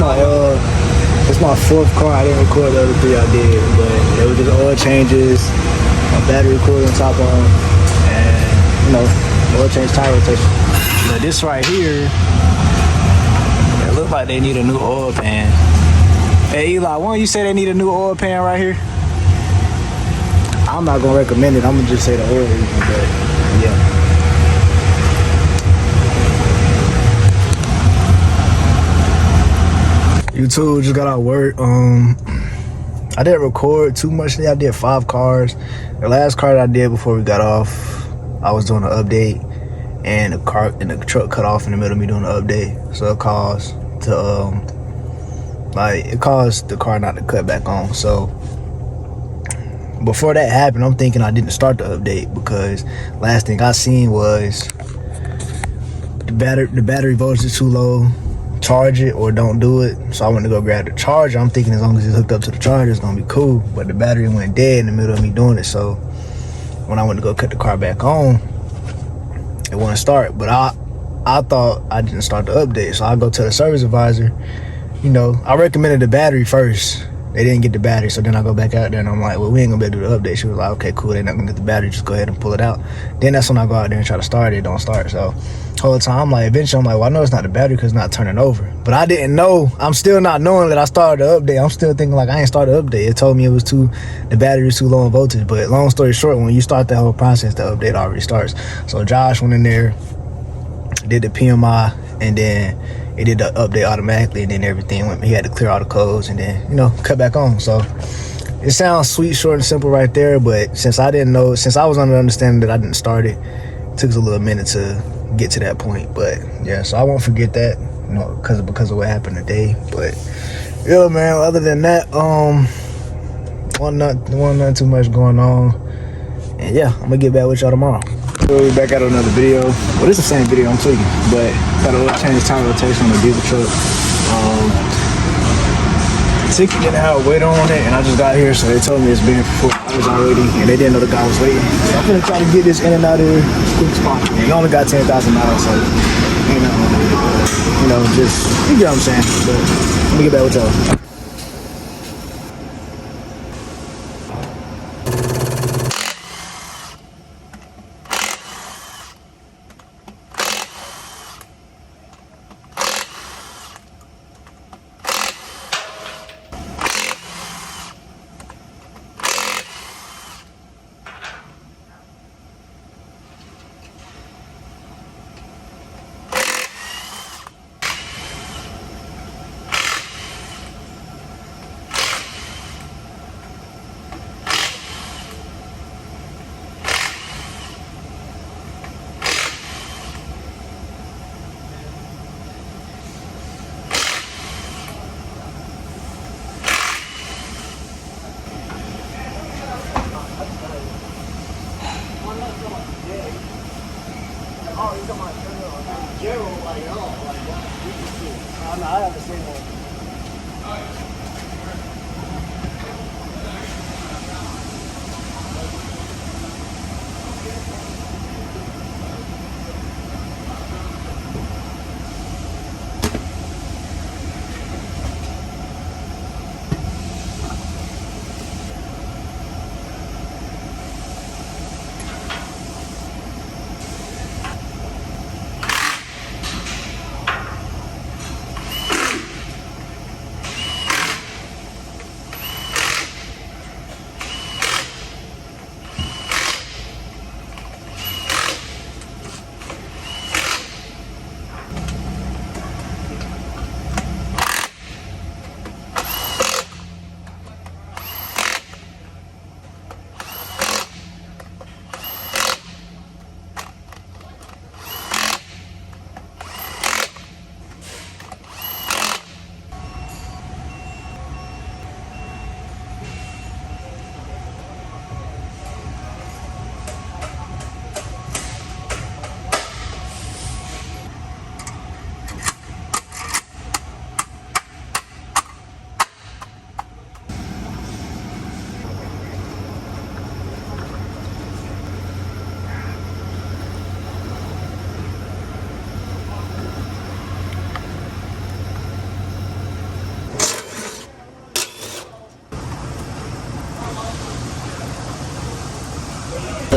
It's my fourth car. I didn't record the other three I did, but they were just oil changes, a battery cooler on top on, and oil change, tire rotation. But this right here, it look like they need a new oil pan. Hey Eli, why don't you say they need a new oil pan right here? I'm not gonna recommend it. I'm gonna just say the oil reason, but yeah. YouTube just got out of work. I didn't record too much today. I did 5 cars. The last car that I did before we got off, I was doing an update, and the truck cut off in the middle of me doing the update. So it caused the car not to cut back on. So before that happened, I'm thinking I didn't start the update because last thing I seen was the battery voltage is too low. Charge it or don't do it. So I went to go grab the charger. I'm thinking as long as it's hooked up to the charger, it's gonna be cool. But the battery went dead in the middle of me doing it. So when I went to go cut the car back on, it wouldn't start. But I thought I didn't start the update. So I go to the service advisor. I recommended the battery first. They didn't get the battery, so then I go back out there and I'm like, well, we ain't gonna be able to do the update. She was like, okay, cool, they're not gonna get the battery, just go ahead and pull it out. Then that's when I go out there and try to start it, don't start. So the whole time I'm like, eventually I'm like, well, I know it's not the battery because it's not turning over. But I didn't know, I'm still not knowing that I started the update. I'm still thinking like I ain't started the update. It told me the battery was too low in voltage. But long story short, when you start that whole process, the update already starts. So Josh went in there, did the PMI, and then it did the update automatically, and then everything went. He had to clear all the codes and then, cut back on. So it sounds sweet, short, and simple right there. But since I was under the understanding that I didn't start it, it took us a little minute to get to that point. But yeah, so I won't forget that, because of what happened today. But yeah, man. Other than that, wasn't nothing too much going on. And yeah, I'm gonna get back with y'all tomorrow. We're back at another video. Well, it's the same video, I'm tweaking, but got a little change tire rotation on the diesel truck. Ticket didn't have a weight on it, and I just got here, so they told me it's been for 4 hours already, and they didn't know the guy was waiting. So I'm gonna try to get this in and out of here as quick as possible. He only got 10,000 miles, so ain't nothing on it. Just, you get what I'm saying. But let me get back with y'all. I have the same one.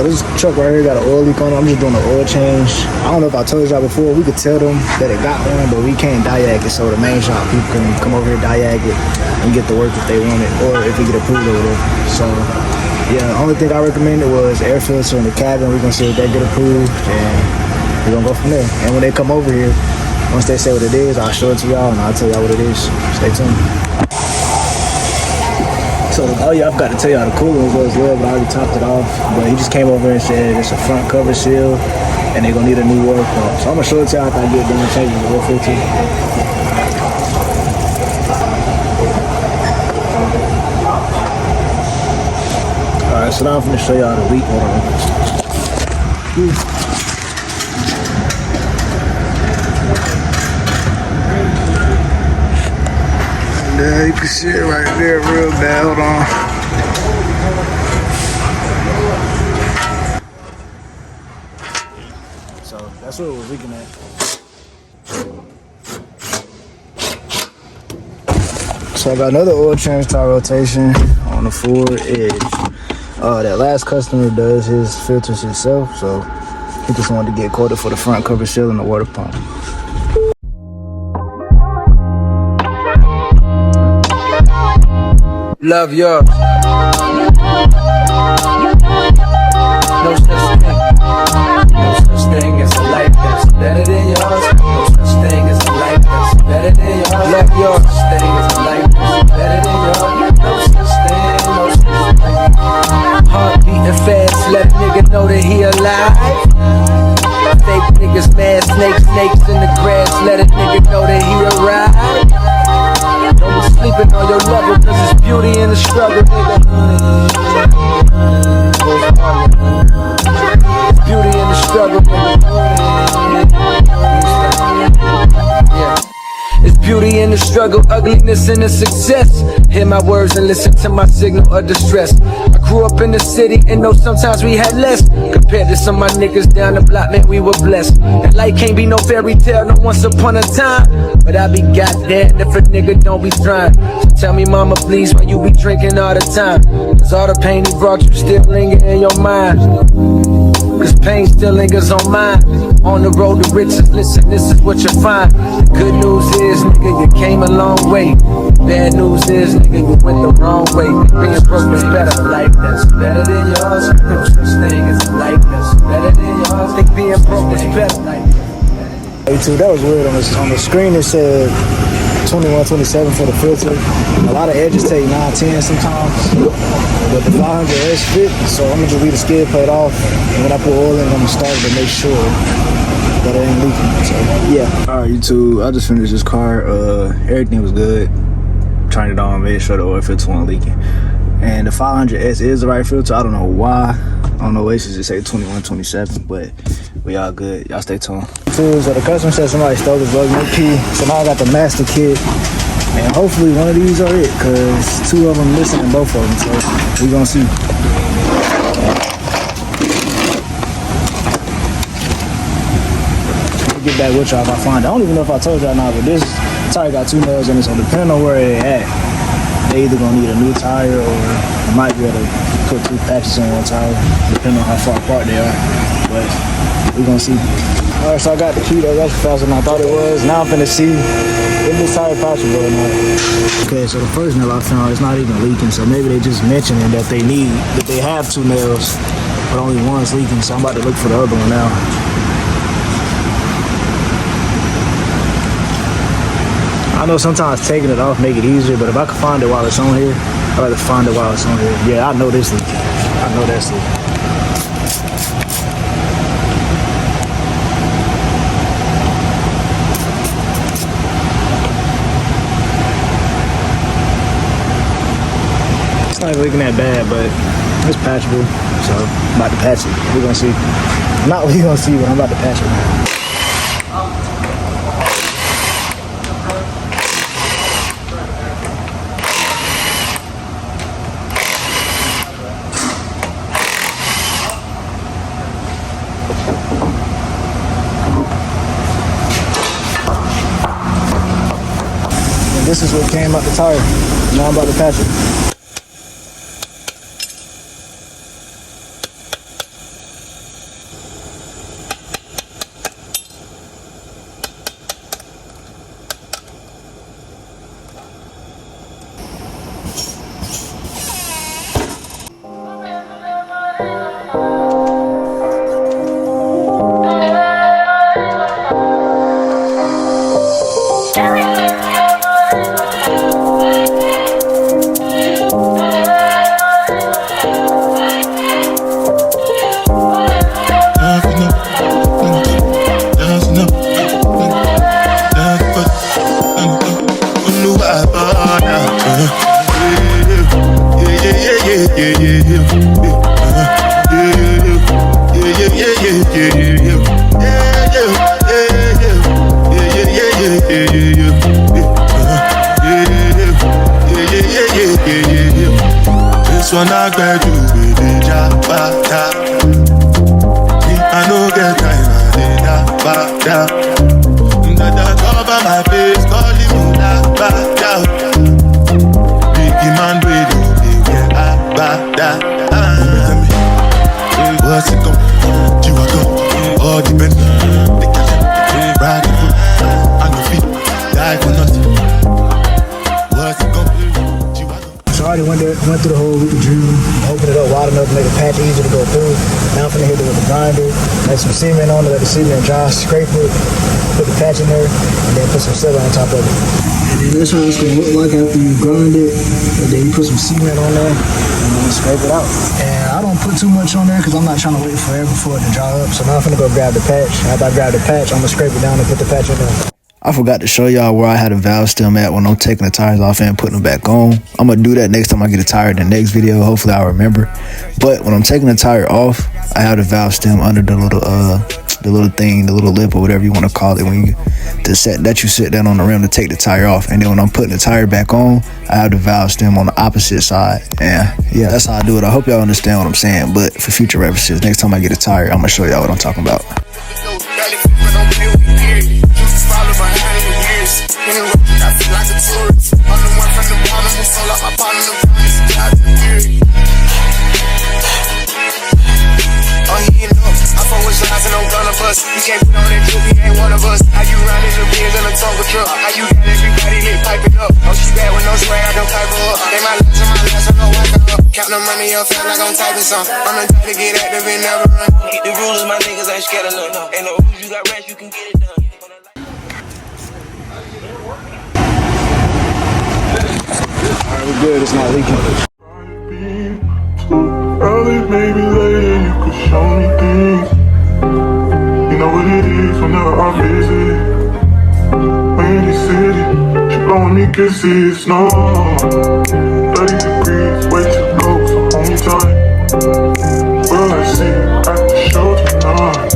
So this truck right here got an oil leak on it. I'm just doing an oil change. I don't know if I told y'all before, we could tell them that it got one, but we can't diag it. So the main shop people can come over here, diag it, and get the work if they want it, or if it get approved or whatever. So yeah, the only thing I recommended was air filter in the cabin. We're gonna see if that get approved, and we're gonna go from there. And when they come over here, once they say what it is, I'll show it to y'all and I'll tell y'all what it is. Stay tuned. So, oh yeah, I forgot to tell y'all the cooler was well, but I already topped it off. But he just came over and said it's a front cover seal and they're gonna need a new water pump. So I'm gonna show it to y'all after I get done changing the oil filter. Alright, so now I'm gonna show y'all the leak. Hold on. Yeah, you can see it right there real bad. Hold on. So that's what it was leaking at. So I got another oil change tire rotation on the forward edge. That last customer does his filters himself, so he just wanted to get quoted for the front cover seal and the water pump. Love yours. No such thing. No such thing as a life that's better than yours. No such thing as a life that's better than yours. Love yours. No such thing as a life that's better than yours. No such thing. No such thing. Heart beating fast, let a nigga know that he alive. Fake niggas mad, snakes in the grass, let a nigga know that he arrived. Don't be sleeping on your level, cause it's beauty in the struggle, nigga. It's beauty in the struggle, nigga. Yeah. It's beauty in the struggle, ugliness in the success. Hear my words and listen to my signal of distress. I grew up in the city and know sometimes we had less. Compared to some of my niggas down the block, man, we were blessed. And life can't be no fairy tale, no once upon a time. But I be goddamn if a nigga don't be trying. So tell me, mama, please, why you be drinking all the time? Cause all the pain he brought you still linger in your mind. Cause pain still lingers on mine. On the road to riches, listen, this is what you find. The good news is, nigga, you came a long way. Bad news is, nigga, you went the wrong way. Being broke is better, a life that's better than yours. No such thing as a life that's better than yours. Think being broke is better. Hey, too, that was weird. On the screen it said 21, 27 for the filter. A lot of edges take 9, 10 sometimes. But the 500S fit, so I'm gonna just leave the skid plate off. And when I put oil in, I'm gonna start it to make sure that it ain't leaking. So yeah. Alright, YouTube, I just finished this car. Everything was good. Turned it on, made sure the oil filter wasn't leaking. And the 500S is the right filter. I don't know why. I don't know why it should just say 21, 27, but we all good. Y'all stay tuned. So the customer said somebody stole his bug no key. So now I got the master kit. And hopefully one of these are it, cause 2 of them missing and both of them. So we gonna see. I'll get back with y'all if I find it. I don't even know if I told y'all now, but this tire got 2 nails in it, so depending on where they at, they either gonna need a new tire or I might be able to put 2 patches on one tire, depending on how far apart they are. But we gonna see. Alright, so I got the key though. That's faster than I thought it was. Now I'm finna see if this tire patchable or not. Okay, so the first nail I found is not even leaking, so maybe they just mentioning that they have 2 nails, but only one's leaking. So I'm about to look for the other one now. I know sometimes taking it off make it easier, but if I can find it while it's on here, I'd rather find it while it's on here. Yeah, I know this leaking. I know that's leaking. It's not leaking that bad, but it's patchable, so I'm about to patch it. We're gonna see. Not what you're gonna see, but I'm about to patch it now. This is what came out the tire. Now I'm about to patch it. This one I grab you with the job, I know get time, I did that, that cover my face, calling me that, biggie man, we don't be where I back that. What's it come? You are go, all depend. They catch it, ride it, on your feet, die for nothing. What's it come? So I already went through the whole drill, opened it up wide enough to make the patch easier to go through. Now I'm finna hit it with the grinder, lay some cement on it, let the cement dry, scrape it, put the patch in there, and then put some silver on top of it. And then that's how it's gonna look like after you grind it. And then you put some cement on there, and then scrape it out. And I don't put too much on there because I'm not trying to wait forever for it to dry up. So now I'm finna go grab the patch. After I grab the patch, I'm gonna scrape it down and put the patch in there. I forgot to show y'all where I had a valve stem at when I'm taking the tires off and putting them back on. I'm gonna do that next time I get a tire in the next video. Hopefully I'll remember. But when I'm taking the tire off, I have the valve stem under the little thing, the little lip or whatever you want to call it when you sit down on the rim to take the tire off. And then when I'm putting the tire back on, I have the valve stem on the opposite side. And yeah, that's how I do it. I hope y'all understand what I'm saying. But for future references, next time I get a tire, I'm gonna show y'all what I'm talking about. I feel like a tourist. I'm the one from the bottom who sold out my partner. Oh, he ain't up. I fuck with lies and I'm gonna bust. You can't put on that drip, he ain't one of us. How you run in the beers in a Tonka truck? How you got everybody lit piping up? Oh, she bad with no swag, I don't pipe her up. They my last and my last, I know I got up. Count the money up, feel like I'm typing some. I'm the type to get active and never run. Keep the rules, my niggas ain't scared of none. Ain't no rules, you got rest, you can get it done. Alright, we're good, it's not leaking. Early, maybe later, you could show me things. You know what it is whenever I visit. Windy city, she blowing me kisses, snow. 30 degrees, way too low, so hold me tight. Will I see you at the show tonight?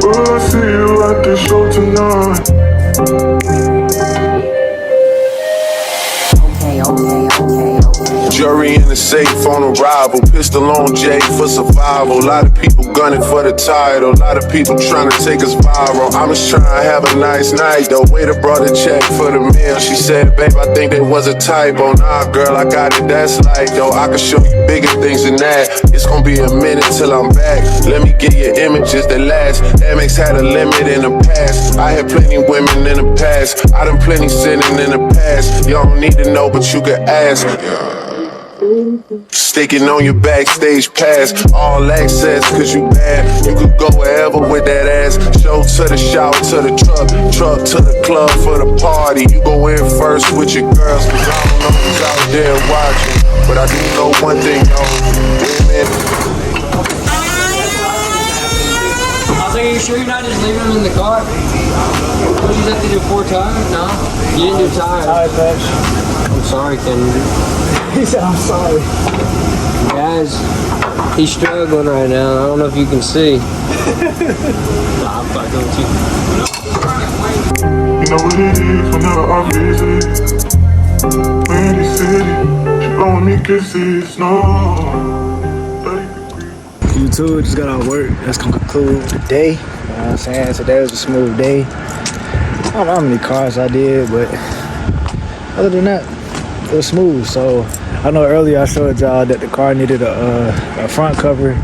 Will I see you at the show tonight? Jury in the safe on arrival, pistol on Jay for survival. A lot of people gunning for the title, a lot of people trying to take us viral. I'm just trying to have a nice night though. Waiter brought a check for the meal. She said, babe, I think there was a typo. Nah, girl, I got it, that's light though. I can show you bigger things than that. It's gonna be a minute till I'm back. Let me get you images that last. Amex had a limit in the past. I had plenty women in the past. I done plenty sinning in the past. You don't need to know, but you can ask. Sticking on your backstage pass, all access, cause you bad. You could go wherever with that ass. Show to the shout, to the truck to the club for the party. You go in first with your girls, cause I don't know who's out there watching. But I do know one thing, though. Women. I was like, are you sure you're not just leaving them in the car? What, you have to do 4 tires? No? You didn't do tires. Alright, Patch. I'm sorry, Ken. He said, I'm sorry. Guys, he's struggling right now. I don't know if you can see. Nah, I'm fucking with you. You know what it is whenever I visit. Windy city, she blowing me kisses, no. YouTube just got out of work. That's gonna conclude the day. You know what I'm saying? Today was a smooth day. I don't know how many cars I did, but other than that, it was smooth. So I know earlier I showed y'all that the car needed a front cover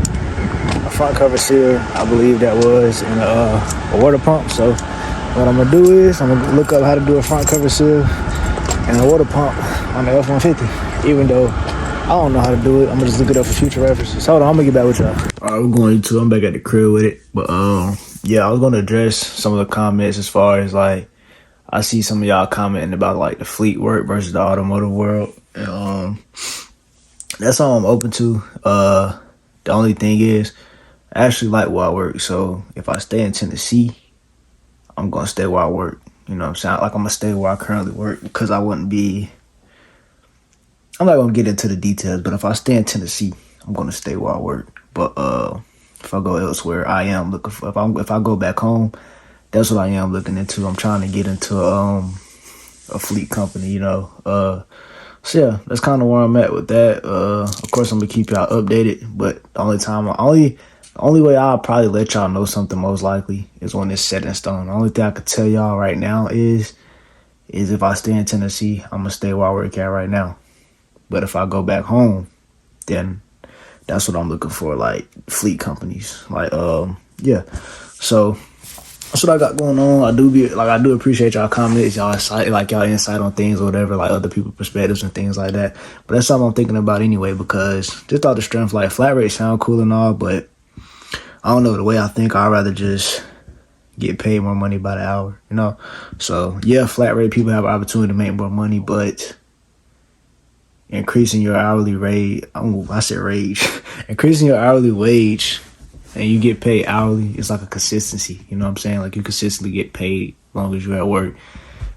seal, I believe that was, and a water pump. So what I'm gonna do is I'm gonna look up how to do a front cover seal and a water pump on the F-150. Even though I don't know how to do it, I'm gonna just look it up for future references. Hold on, I'm gonna get back with y'all. All right, we're going to. I'm back at the crib with it, but yeah, I was gonna address some of the comments as far as like I see some of y'all commenting about like the fleet work versus the automotive world. And, that's all I'm open to. The only thing is I actually like where I work. So if I stay in Tennessee, I'm gonna stay where I work. You know what I'm saying? Like, I'm gonna stay where I currently work because I'm not gonna get into the details, but if I stay in Tennessee, I'm gonna stay where I work. But if I go elsewhere, I am looking for, if I go back home, that's what I am looking into. I'm trying to get into a fleet company, you know. So yeah, that's kind of where I'm at with that. Of course, I'm gonna keep y'all updated, but the only way I'll probably let y'all know something most likely is when it's set in stone. The only thing I could tell y'all right now is if I stay in Tennessee, I'm gonna stay where I work at right now. But if I go back home, then that's what I'm looking for, like fleet companies. Like, yeah. So that's what I got going on. I do appreciate y'all comments, y'all insight on things or whatever, like other people's perspectives and things like that. But that's something I'm thinking about anyway, because just all the strength, like flat rates sound cool and all, but I don't know, the way I think, I'd rather just get paid more money by the hour, you know? So yeah, flat rate people have an opportunity to make more money, but increasing your hourly rate, increasing your hourly wage and you get paid hourly, it's like a consistency, you know what I'm saying? Like, you consistently get paid as long as you're at work.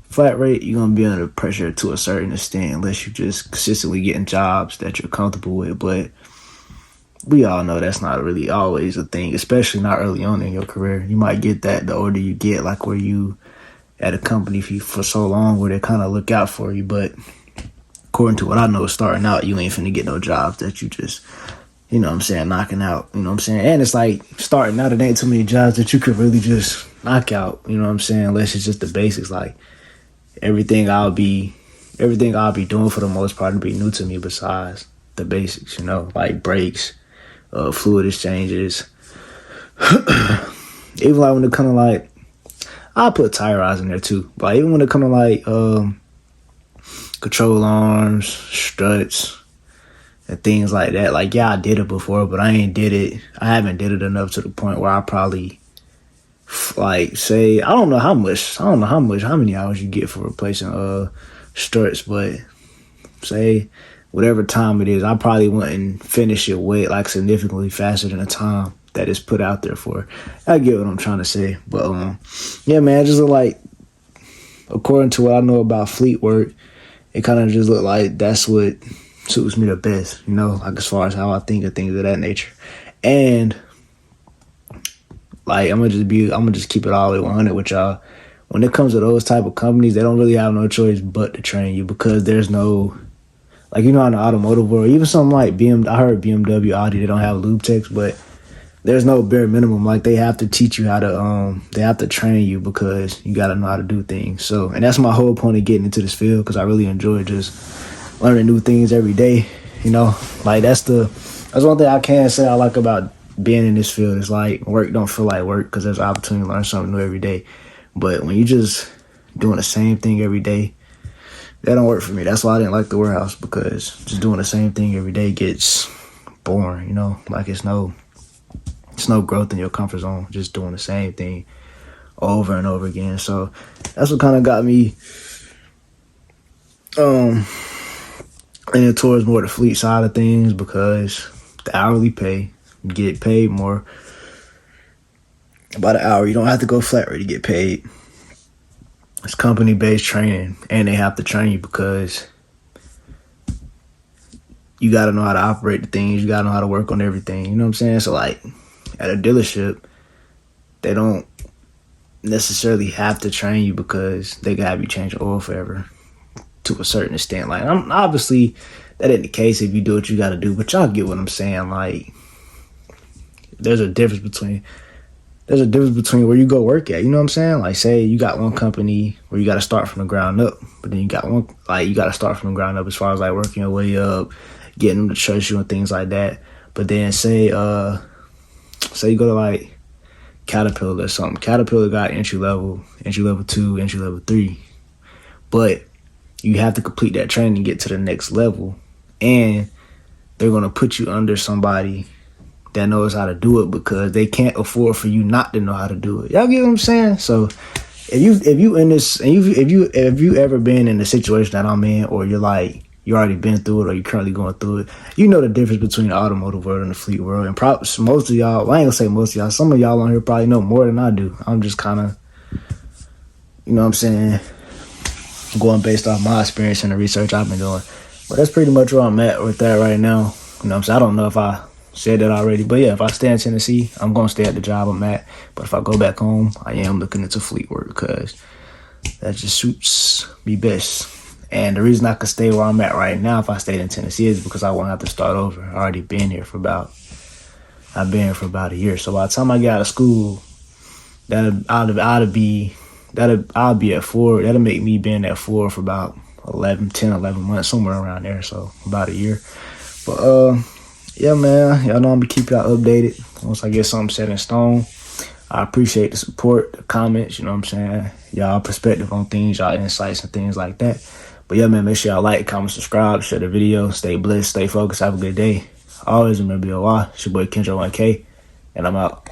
Flat rate, you're going to be under pressure to a certain extent unless you're just consistently getting jobs that you're comfortable with. But we all know that's not really always a thing, especially not early on in your career. You might get that the older you get, like where you at a company for so long where they kind of look out for you. But according to what I know, starting out, you ain't finna get no jobs that you just, you know what I'm saying, knocking out, you know what I'm saying? And it's like, starting out, it ain't too many jobs that you could really just knock out, you know what I'm saying? Unless it's just the basics, like everything I'll be doing for the most part will be new to me besides the basics, you know, like brakes, fluid exchanges. Even like when it comes to like, I'll put tire rods in there too. But even when it comes to like control arms, struts, and things like that. Like, yeah, I did it before, but I haven't did it enough to the point where I probably like say, I don't know how many hours you get for replacing struts, but say whatever time it is, I probably wouldn't finish it way like significantly faster than the time that is put out there for. I get what I'm trying to say, but yeah, man, just like according to what I know about fleet work, it kind of just look like that's what suits me the best, you know, like as far as how I think of things of that nature. And like, I'm gonna just keep it all the way 100 with y'all. When it comes to those type of companies, they don't really have no choice but to train you, because there's no, like, you know, in the automotive world, even something like I heard BMW, Audi, they don't have lube techs, but there's no bare minimum. Like, they have to teach you how to, they have to train you because you got to know how to do things. So, and that's my whole point of getting into this field, because I really enjoy just learning new things every day, you know? Like, that's one thing I can say I like about being in this field. Is like, work don't feel like work because there's an opportunity to learn something new every day. But when you just doing the same thing every day, that don't work for me. That's why I didn't like the warehouse, because just doing the same thing every day gets boring, you know? Like, it's no growth in your comfort zone, just doing the same thing over and over again. So that's what kind of got me leaning towards more the fleet side of things, because the hourly pay, you get paid more by the hour. You don't have to go flat rate to get paid. It's company-based training, and they have to train you because you got to know how to operate the things. You got to know how to work on everything. You know what I'm saying? So, like, at a dealership, they don't necessarily have to train you because they can have you change oil forever to a certain extent. Like, obviously, that ain't the case if you do what you got to do, but y'all get what I'm saying. Like, there's a difference between where you go work at. You know what I'm saying? Like, say you got one company where you got to start from the ground up, but then you got one, like, you got to start from the ground up as far as, like, working your way up, getting them to trust you and things like that. But then say you go to, like, Caterpillar or something. Caterpillar got entry level 2, entry level 3. But you have to complete that training to get to the next level. And they're going to put you under somebody that knows how to do it, because they can't afford for you not to know how to do it. Y'all get what I'm saying? So if you in this, and if you ever been in the situation that I'm in, or you're like, you already been through it, or you're currently going through it, you know the difference between the automotive world and the fleet world. And probably most of y'all, well, I ain't gonna say most of y'all, some of y'all on here probably know more than I do. I'm just kind of you know what I'm saying, going based off my experience and the research I've been doing. But that's pretty much where I'm at with that right now. You know what I'm saying? I don't know if I said that already, but yeah, if I stay in Tennessee, I'm going to stay at the job I'm at. But if I go back home, I am looking into fleet work because that just suits me best. And the reason I could stay where I'm at right now if I stayed in Tennessee is because I won't have to start over. I already been here for about a year. So by the time I get out of school, I'll be at 4. That'll make me been at 4 for about 11 months, somewhere around there. So about a year. But yeah, man, y'all know I'm gonna keep y'all updated once I get something set in stone. I appreciate the support, the comments, you know what I'm saying? Y'all perspective on things, y'all insights and things like that. But yeah, man, make sure y'all like, comment, subscribe, share the video, stay blessed, stay focused, have a good day. Always remember your why. It's your boy Kendra 1K, and I'm out.